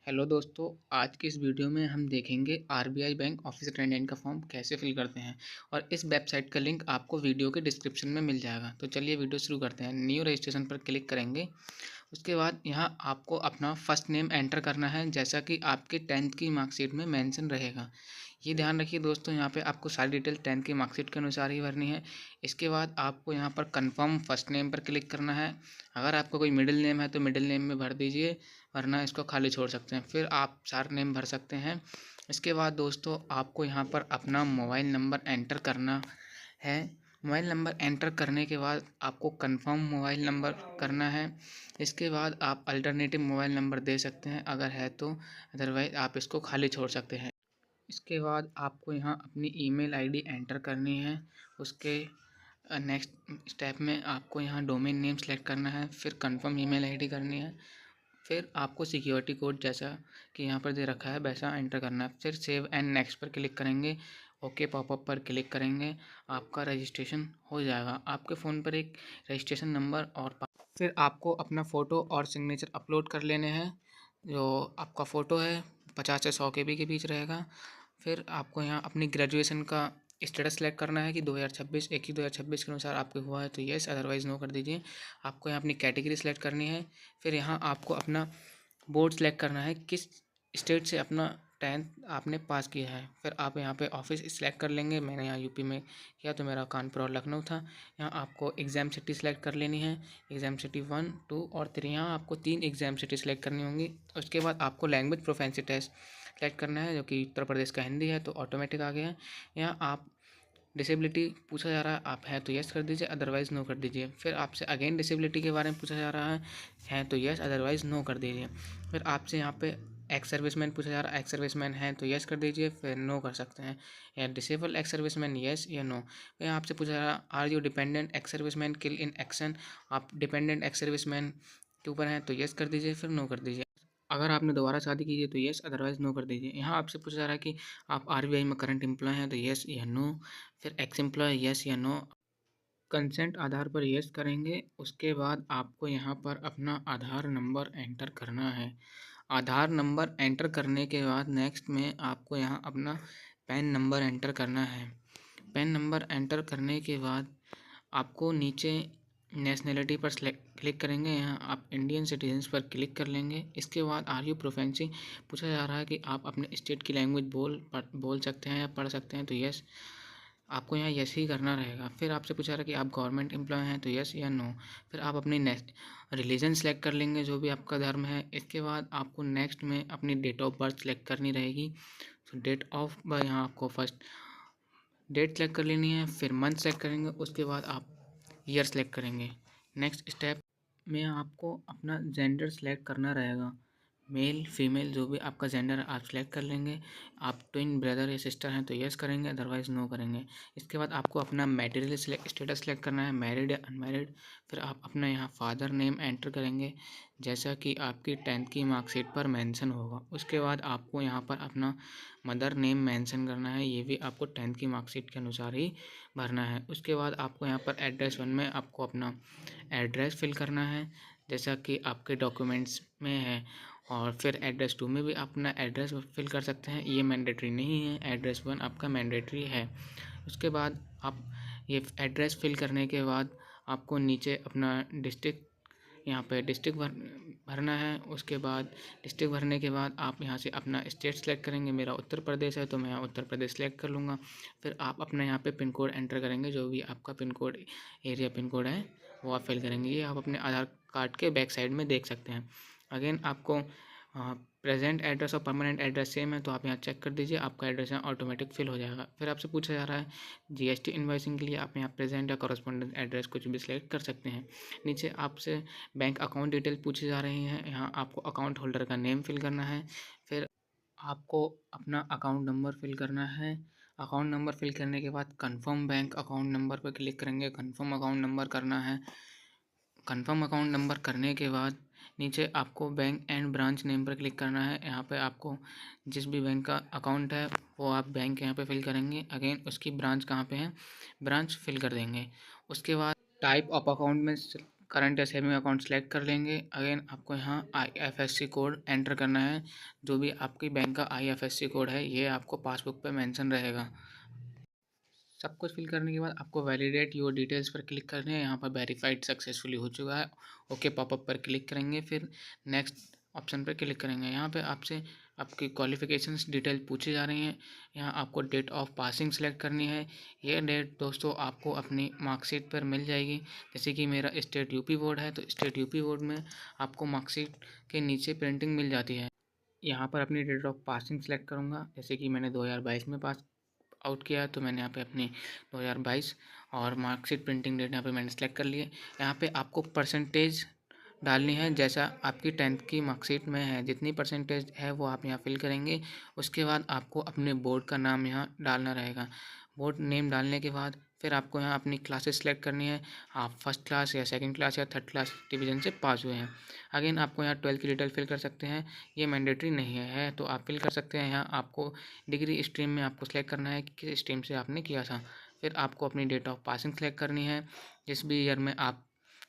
Hello दोस्तों, आज की इस वीडियो में हम देखेंगे आरबीआई बैंक ऑफिस अटेंडेंट का फॉर्म कैसे फिल करते हैं। और इस वेबसाइट का लिंक आपको वीडियो के डिस्क्रिप्शन में मिल जाएगा। तो चलिए वीडियो शुरू करते हैं। न्यू रजिस्ट्रेशन पर क्लिक करेंगे। उसके बाद यहाँ आपको अपना फर्स्ट नेम एंटर करना है, जैसा कि आपके 10th की मार्कशीट में मेंशन रहेगा। ये ध्यान रखिए दोस्तों, यहाँ पे आपको सारी डिटेल 10th की मार्कशीट के अनुसार ही भरनी है। इसके बाद आपको यहाँ पर कंफर्म फर्स्ट नेम पर क्लिक करना है। अगर आपका कोई मिडिल नेम है तो मिडिल नेम में भर दीजिए, वरना इसको खाली छोड़ सकते हैं। फिर आप सारा नेम भर सकते हैं। इसके बाद दोस्तों आपको यहाँ पर अपना मोबाइल नंबर एंटर करना है। मोबाइल नंबर एंटर करने के बाद आपको कंफर्म मोबाइल नंबर करना है। इसके बाद आप अल्टरनेटिव मोबाइल नंबर दे सकते हैं अगर है तो, अदरवाइज़ आप इसको खाली छोड़ सकते हैं। इसके बाद आपको यहाँ अपनी ईमेल आईडी एंटर करनी है। उसके नेक्स्ट स्टेप में आपको यहाँ डोमेन नेम सेलेक्ट करना है, फिर कंफर्म ईमेल आईडी करनी है। फिर आपको सिक्योरिटी कोड जैसा कि यहाँ पर दे रखा है वैसा एंटर करना है। फिर सेव एंड नेक्स्ट पर क्लिक करेंगे। ओके पॉपअप पर क्लिक करेंगे। आपका रजिस्ट्रेशन हो जाएगा। आपके फ़ोन पर एक रजिस्ट्रेशन नंबर और फिर आपको अपना फ़ोटो और सिग्नेचर अपलोड कर लेने हैं। जो आपका फ़ोटो है 50 से 100 KB के बीच रहेगा। फिर आपको यहाँ अपनी ग्रेजुएशन का स्टेटस सेलेक्ट करना है कि 2026 21 2026 के अनुसार आपके हुआ है तो येस, अदरवाइज़ नो कर दीजिए। आपको यहाँ अपनी कैटेगरी सेलेक्ट करनी है। फिर यहाँ आपको अपना बोर्ड सेलेक्ट करना है, किस स्टेट से अपना 10th आपने पास किया है। फिर आप यहाँ पे ऑफिस सेलेक्ट कर लेंगे। मैंने यहाँ यूपी में किया तो मेरा कानपुर और लखनऊ था। यहाँ आपको एग्ज़ाम सिटी सेलेक्ट कर लेनी है। एग्ज़ाम सिटी 1 2 और 3, यहाँ आपको 3 एग्ज़ाम सिटी सेलेक्ट करनी होंगी। उसके बाद आपको लैंग्वेज प्रोफेंसी टेस्ट सेलेक्ट करना है, जो कि उत्तर प्रदेश का हिंदी है तो ऑटोमेटिक आ गया है। यहाँ आप डिसेबिलिटी पूछा जा रहा है, आप है तो यस कर दीजिए, अदरवाइज़ नो कर दीजिए। फिर आपसे अगेन डिसेबिलिटी के बारे में पूछा जा रहा है तो यस, अदरवाइज़ नो कर दीजिए। फिर आपसे यहाँ पे एक्स सर्विसमैन पूछा जा रहा है, एक्स सर्विसमैन है तो यस कर दीजिए, फिर नो कर सकते हैं। या डिसेबल एक्स सर्विसमैन यस या नो। फिर आपसे पूछा जा रहा है are you dependent ex serviceman kill in action, आप डिपेंडेंट एक्स सर्विसमैन के ऊपर हैं तो यस कर दीजिए, फिर नो कर दीजिए। अगर आपने दोबारा शादी की है तो येस, अदरवाइज़ नो कर दीजिए। यहाँ आपसे पूछा जा रहा है कि आप आरबीआई में करंट एम्प्लॉय हैं तो येस या नो। फिर एक्स एम्प्लॉय येस या नो। कंसेंट आधार पर येस करेंगे। उसके बाद आपको यहाँ पर अपना आधार नंबर एंटर करना है। आधार नंबर एंटर करने के बाद नेक्स्ट में आपको यहाँ अपना पैन नंबर एंटर करना है। पैन नंबर एंटर करने के बाद आपको नीचे नेशनैलिटी पर क्लिक करेंगे। यहाँ आप इंडियन सिटीजन्स पर क्लिक कर लेंगे। इसके बाद आर यू प्रोफेंसी पूछा जा रहा है कि आप अपने स्टेट की लैंग्वेज बोल सकते हैं या पढ़ सकते हैं तो यस, आपको यहाँ यस ही करना रहेगा। फिर आपसे पूछा रहा है कि आप गवर्नमेंट एम्प्लॉय हैं तो यस या नो। फिर आप अपनी रिलीजन सेलेक्ट कर लेंगे, जो भी आपका धर्म है। इसके बाद आपको नेक्स्ट में अपनी डेट ऑफ बर्थ सेलेक्ट करनी रहेगी। तो डेट ऑफ बर्थ यहाँ आपको फर्स्ट डेट सेलेक्ट कर लेनी है, फिर मंथ सेलेक्ट करेंगे। उसके बाद आप ईयर सेलेक्ट करेंगे। नेक्स्ट स्टेप में आपको अपना जेंडर सेलेक्ट करना रहेगा। मेल फीमेल जो भी आपका जेंडर आप सेलेक्ट कर लेंगे। आप ट्विन ब्रदर या सिस्टर हैं तो यस करेंगे, अदरवाइज़ नो करेंगे। इसके बाद आपको अपना मैरिटल स्टेटस सेलेक्ट करना है, मैरिड या अनमैरिड। फिर आप अपना यहाँ फादर नेम एंटर करेंगे, जैसा कि आपकी 10th की मार्कशीट पर मेंशन होगा। उसके बाद आपको यहाँ पर अपना मदर नेम मेंशन करना है, ये भी आपको 10th की मार्कशीट के अनुसार ही भरना है। उसके बाद आपको यहाँ पर एड्रेस 1 में आपको अपना एड्रेस फिल करना है, जैसा कि आपके डॉक्यूमेंट्स में है। और फिर एड्रेस 2 में भी अपना एड्रेस फिल कर सकते हैं, ये मैंडेटरी नहीं है। एड्रेस 1 आपका मैंडेटरी है। उसके बाद आप ये एड्रेस फिल करने के बाद आपको नीचे अपना डिस्ट्रिक्ट, यहाँ पे डिस्ट्रिक्ट भरना है। उसके बाद डिस्ट्रिक्ट भरने के बाद आप यहाँ से अपना स्टेट सेलेक्ट करेंगे। मेरा उत्तर प्रदेश है तो मैं यहाँ उत्तर प्रदेश सेलेक्ट कर लूँगा। फिर आप अपना यहाँ पे पिन कोड एंटर करेंगे, जो भी आपका pin code area pin code है वो आप फिल करेंगे। ये आप अपने आधार कार्ड के बैक साइड में देख सकते हैं। अगेन आपको प्रेजेंट एड्रेस और परमानेंट एड्रेस सेम है तो आप यहाँ चेक कर दीजिए, आपका एड्रेस यहाँ ऑटोमेटिक फिल हो जाएगा। फिर आपसे पूछा जा रहा है जीएसटी इनवॉइसिंग के लिए आप यहाँ प्रेजेंट या कॉरेस्पॉन्डेंट एड्रेस कुछ भी सिलेक्ट कर सकते हैं। नीचे आपसे बैंक अकाउंट डिटेल पूछी जा रही हैं, यहाँ आपको अकाउंट होल्डर का नेम फिल करना है। फिर आपको अपना अकाउंट नंबर फिल करना है। अकाउंट नंबर फिल करने के बाद कंफर्म बैंक अकाउंट नंबर पर क्लिक करेंगे। कंफर्म अकाउंट नंबर करना है। कंफर्म अकाउंट नंबर करने के बाद नीचे आपको बैंक एंड ब्रांच नेम पर क्लिक करना है। यहाँ पे आपको जिस भी बैंक का अकाउंट है वो आप बैंक यहाँ पे फिल करेंगे। अगेन उसकी ब्रांच कहाँ पे है, ब्रांच फिल कर देंगे। उसके बाद टाइप ऑफ अकाउंट में करंट या सेविंग अकाउंट सेलेक्ट कर लेंगे। अगेन आपको यहाँ IFSC कोड एंटर करना है। जो भी आपकी बैंक का IFSC कोड है ये आपको पासबुक पे मेंशन रहेगा। सब कुछ फिल करने के बाद आपको वैलिडेट योर डिटेल्स पर क्लिक करना है। यहाँ पर वेरीफाइड सक्सेसफुली हो चुका है। ओके पॉपअप पर क्लिक करेंगे, फिर नेक्स्ट ऑप्शन पर क्लिक करेंगे। यहाँ पे आपसे आपकी क्वालिफिकेशंस डिटेल पूछी जा रही हैं। यहाँ आपको डेट ऑफ पासिंग सेलेक्ट करनी है। ये डेट दोस्तों आपको अपनी मार्कशीट पर मिल जाएगी। जैसे कि मेरा स्टेट यूपी बोर्ड है, तो स्टेट यूपी बोर्ड में आपको मार्कशीट के नीचे प्रिंटिंग मिल जाती है। यहाँ पर अपनी डेट ऑफ पासिंग सेलेक्ट करूँगा। जैसे कि मैंने 2022 में पास आउट किया है, तो मैंने यहाँ पे अपनी 2022 और मार्कशीट प्रिंटिंग डेट यहाँ पे मैंने सेलेक्ट कर ली है। यहाँ पे आपको परसेंटेज डालनी है, जैसा आपकी 10th की मार्कशीट में है जितनी परसेंटेज है वो आप यहाँ फिल करेंगे। उसके बाद आपको अपने बोर्ड का नाम यहाँ डालना रहेगा। बोर्ड नेम डालने के बाद फिर आपको यहाँ अपनी क्लासेस सेलेक्ट करनी है। आप फर्स्ट क्लास या सेकंड क्लास या थर्ड क्लास डिवीज़न से पास हुए हैं। अगेन आपको यहाँ 12th की डिटेल फिल कर सकते हैं, ये मैंडेटरी नहीं है तो आप फिल कर सकते हैं। यहाँ आपको डिग्री स्ट्रीम में आपको सेलेक्ट करना है कि किस स्ट्रीम से आपने किया था। फिर आपको अपनी डेट ऑफ पासिंग सेलेक्ट करनी है, जिस भी ईयर में आप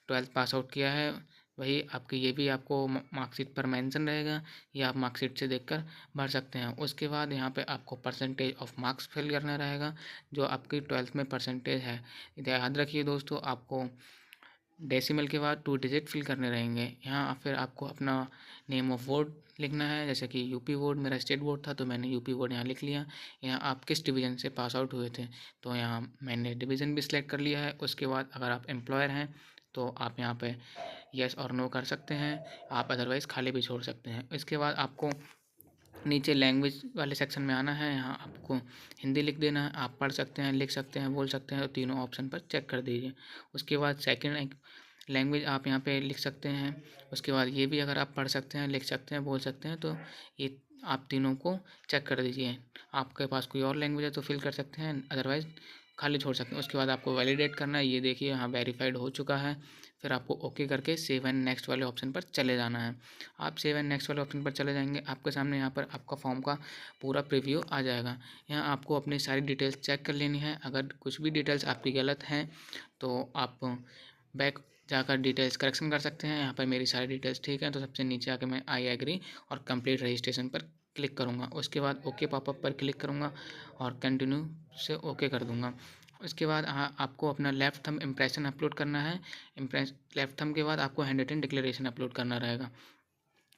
12th पास आउट किया है वही आपकी, ये भी आपको मार्कशीट पर मेंशन रहेगा। ये आप मार्कशीट से देखकर भर सकते हैं। उसके बाद यहाँ पे आपको परसेंटेज ऑफ मार्क्स फिल करना रहेगा, जो आपकी 12th में परसेंटेज है। याद रखिए दोस्तों, आपको डेसिमल के बाद 2 डिजिट फिल करने रहेंगे। यहाँ फिर आपको अपना नेम ऑफ बोर्ड लिखना है। जैसे कि यूपी बोर्ड मेरा स्टेट बोर्ड था, तो मैंने यूपी बोर्ड यहाँ लिख लिया। यहाँ आप किस डिवीज़न से पास आउट हुए थे, तो यहाँ मैंने डिवीज़न भी सिलेक्ट कर लिया है। उसके बाद अगर आप एम्प्लॉयर हैं तो आप यहाँ पे येस और नो कर सकते हैं, आप अदरवाइज़ खाली भी छोड़ सकते हैं। इसके बाद आपको नीचे लैंग्वेज वाले सेक्शन में आना है। यहाँ आपको हिंदी लिख देना है। आप पढ़ सकते हैं, लिख सकते हैं, बोल सकते हैं, तो तीनों ऑप्शन पर चेक कर दीजिए। उसके बाद सेकंड लैंग्वेज आप यहाँ पे लिख सकते हैं। उसके बाद ये भी अगर आप पढ़ सकते हैं, लिख सकते हैं, बोल सकते हैं, तो ये आप तीनों को चेक कर दीजिए। आपके पास कोई और लैंग्वेज है तो फिल कर सकते हैं, अदरवाइज़ खाली छोड़ सकते हैं। उसके बाद आपको वैलिडेट करना है। ये देखिए यहाँ वेरीफाइड हो चुका है। फिर आपको ओके करके सेव एंड नेक्स्ट वाले ऑप्शन पर चले जाना है। आप सेव एंड नेक्स्ट वाले ऑप्शन पर चले जाएंगे, आपके सामने यहाँ पर आपका फॉर्म का पूरा प्रीव्यू आ जाएगा। यहाँ आपको अपनी सारी डिटेल्स चेक कर लेनी है। अगर कुछ भी डिटेल्स आपकी गलत हैं तो आप बैक जाकर डिटेल्स करेक्शन कर सकते हैं। यहाँ पर मेरी सारी डिटेल्स ठीक हैं, तो सबसे नीचे आके मैं आई एग्री और कंप्लीट रजिस्ट्रेशन पर क्लिक करूँगा। उसके बाद ओके पॉपअप पर क्लिक करूँगा और कंटिन्यू से ओके कर दूँगा। उसके बाद आपको अपना लेफ़्ट थंब इम्प्रेशन अपलोड करना है। लेफ़्ट थंब के बाद आपको हैंड रिटन डिक्लेरेशन अपलोड करना रहेगा।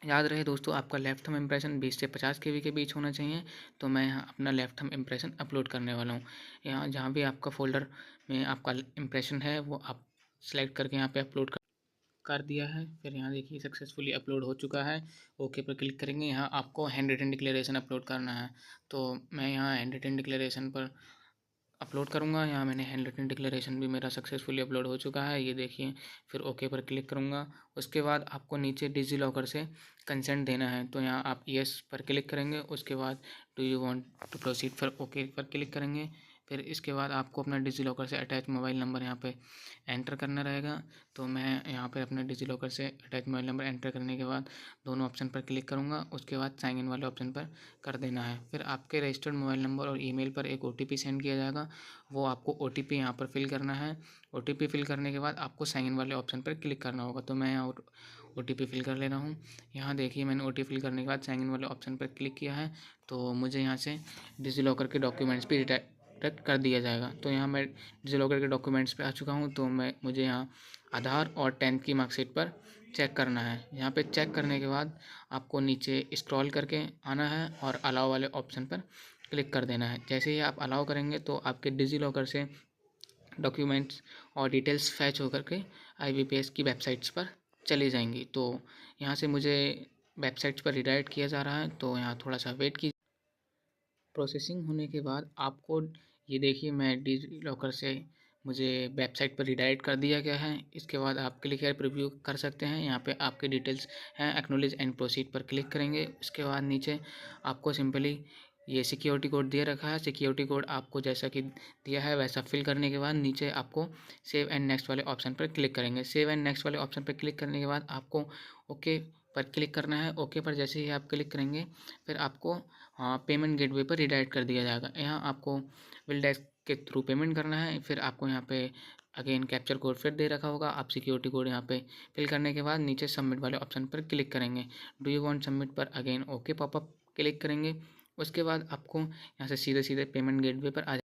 याद रहे दोस्तों, आपका लेफ़्ट थंब इम्प्रेशन 20 से 50 KB के बीच होना चाहिए। तो मैं यहाँ अपना लेफ़्ट थंब इम्प्रेशन अपलोड करने वाला हूँ। यहाँ जहाँ भी आपका फ़ोल्डर में आपका इम्प्रेशन है वो आप सेलेक्ट करके यहाँ पे अपलोड कर दिया है। फिर यहाँ देखिए सक्सेसफुली अपलोड हो चुका है। ओके पर क्लिक करेंगे। यहाँ आपको हैंड रिटन डिक्लेरेशन अपलोड करना है, तो मैं यहाँ हैंड रिटन डिक्लेरेशन पर अपलोड करूँगा। यहाँ मैंने हैंड रिटन डिक्लेरेशन भी मेरा सक्सेसफुली अपलोड हो चुका है, ये देखिए। फिर ओके पर क्लिक करूँगा। उसके बाद आपको नीचे डिजी लॉकर से कंसेंट देना है, तो यहाँ आप येस पर क्लिक करेंगे। उसके बाद do you want to proceed पर ओके पर क्लिक करेंगे। फिर इसके बाद आपको अपना डिजी लॉकर से अटैच मोबाइल नंबर यहाँ पे एंटर करना रहेगा। तो मैं यहाँ पे अपने डिजी लॉकर से अटैच मोबाइल नंबर एंटर करने के बाद दोनों ऑप्शन पर क्लिक करूँगा। उसके बाद साइन इन वाले ऑप्शन पर कर देना है। फिर आपके रजिस्टर्ड मोबाइल नंबर और ईमेल पर एक OTP सेंड किया जाएगा, वो आपको OTP यहाँ पर फिल करना है। OTP फिल करने के बाद आपको साइन इन वाले ऑप्शन पर क्लिक करना होगा। तो मैं यहाँ OTP फिल कर ले रहा हूँ। यहाँ देखिए मैंने OTP फिल करने के बाद साइन इन वाले ऑप्शन पर क्लिक किया है, तो मुझे यहाँ से डिजी लॉकर के डॉक्यूमेंट्स भी डायरेक्ट कर दिया जाएगा। तो यहाँ मैं डिजी लॉकर के डॉक्यूमेंट्स पे आ चुका हूँ। तो मुझे यहाँ आधार और 10th की मार्कशीट पर चेक करना है। यहाँ पे चेक करने के बाद आपको नीचे स्क्रॉल करके आना है और अलाउ वाले ऑप्शन पर क्लिक कर देना है। जैसे ही आप अलाउ करेंगे तो आपके डिजी लॉकर से डॉक्यूमेंट्स और डिटेल्स फैच होकर के IBPS की वेबसाइट्स पर चली जाएंगी। तो यहाँ से मुझे वेबसाइट्स पर रिडायरेक्ट किया जा रहा है, तो यहाँ थोड़ा सा वेट कीजिए। प्रोसेसिंग होने के बाद आपको ये देखिए मैं डिजी लॉकर से मुझे वेबसाइट पर रिडायरेक्ट कर दिया गया है। इसके बाद आप क्लिक हेयर प्रीव्यू कर सकते हैं। यहाँ पे आपके डिटेल्स हैं, एक्नॉलेज एंड प्रोसीड पर क्लिक करेंगे। उसके बाद नीचे आपको सिंपली ये सिक्योरिटी कोड दे रखा है। सिक्योरिटी कोड आपको जैसा कि दिया है वैसा फिल करने के बाद नीचे आपको सेव एंड नेक्स्ट वाले ऑप्शन पर क्लिक करेंगे। सेव एंड नेक्स्ट वाले ऑप्शन पर क्लिक करने के बाद आपको ओके पर क्लिक करना है। ओके पर जैसे ही आप क्लिक करेंगे फिर आपको पेमेंट गेटवे पर रिडायरेक्ट कर दिया जाएगा। यहाँ आपको विल डेस्क के थ्रू पेमेंट करना है। फिर आपको यहाँ पे अगेन कैप्चर कोड फिर दे रखा होगा, आप सिक्योरिटी कोड यहाँ पे फिल करने के बाद नीचे सबमिट वाले ऑप्शन पर क्लिक करेंगे। डू यू वांट सबमिट पर अगेन ओके पॉपअप क्लिक करेंगे। उसके बाद आपको यहाँ से सीधे सीधे पेमेंट गेटवे पर आ।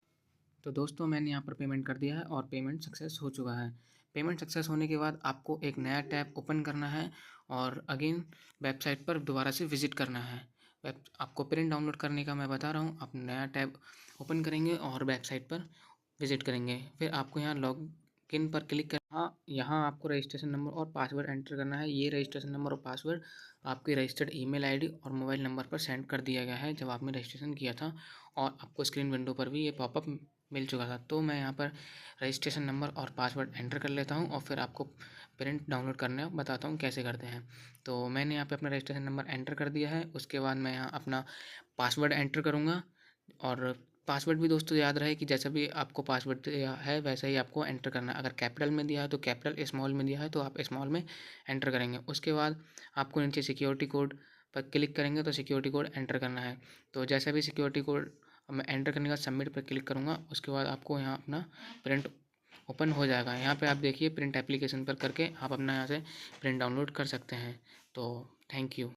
तो दोस्तों मैंने यहाँ पर पेमेंट कर दिया है और पेमेंट सक्सेस हो चुका है। पेमेंट सक्सेस होने के बाद आपको एक नया टैब ओपन करना है और अगेन वेबसाइट पर दोबारा से विज़िट करना है। वेब आपको प्रिंट डाउनलोड करने का मैं बता रहा हूँ। आप नया टैब ओपन करेंगे और वेबसाइट पर विज़िट करेंगे। फिर आपको यहाँ लॉग इन पर क्लिक कर, हाँ यहाँ आपको रजिस्ट्रेशन नंबर और पासवर्ड एंटर करना है। ये रजिस्ट्रेशन नंबर और पासवर्ड आपके रजिस्टर्ड ईमेल आईडी और मोबाइल नंबर पर सेंड कर दिया गया है जब आपने रजिस्ट्रेशन किया था, और आपको स्क्रीन विंडो पर भी ये पॉपअप मिल चुका था। तो मैं यहाँ पर रजिस्ट्रेशन नंबर और पासवर्ड एंटर कर लेता हूँ और फिर आपको प्रिंट डाउनलोड करने बताता हूँ कैसे करते हैं। तो मैंने यहाँ पे अपना रजिस्ट्रेशन नंबर एंटर कर दिया है। उसके बाद मैं यहाँ अपना पासवर्ड एंटर करूँगा, और पासवर्ड भी दोस्तों याद रहे कि जैसा भी आपको पासवर्ड दिया है वैसा ही आपको एंटर करना है। अगर कैपिटल में दिया है तो कैपिटल, स्मॉल में दिया है तो आप स्मॉल में एंटर करेंगे। उसके बाद आपको नीचे सिक्योरिटी कोड पर क्लिक करेंगे तो सिक्योरिटी कोड एंटर करना है। तो जैसा भी सिक्योरिटी कोड मैं एंटर करने का सबमिट पर क्लिक करूँगा, उसके बाद आपको यहाँ अपना प्रिंट ओपन हो जाएगा। यहाँ पे आप देखिए प्रिंट एप्लीकेशन पर करके आप अपना यहाँ से प्रिंट डाउनलोड कर सकते हैं। तो थैंक यू।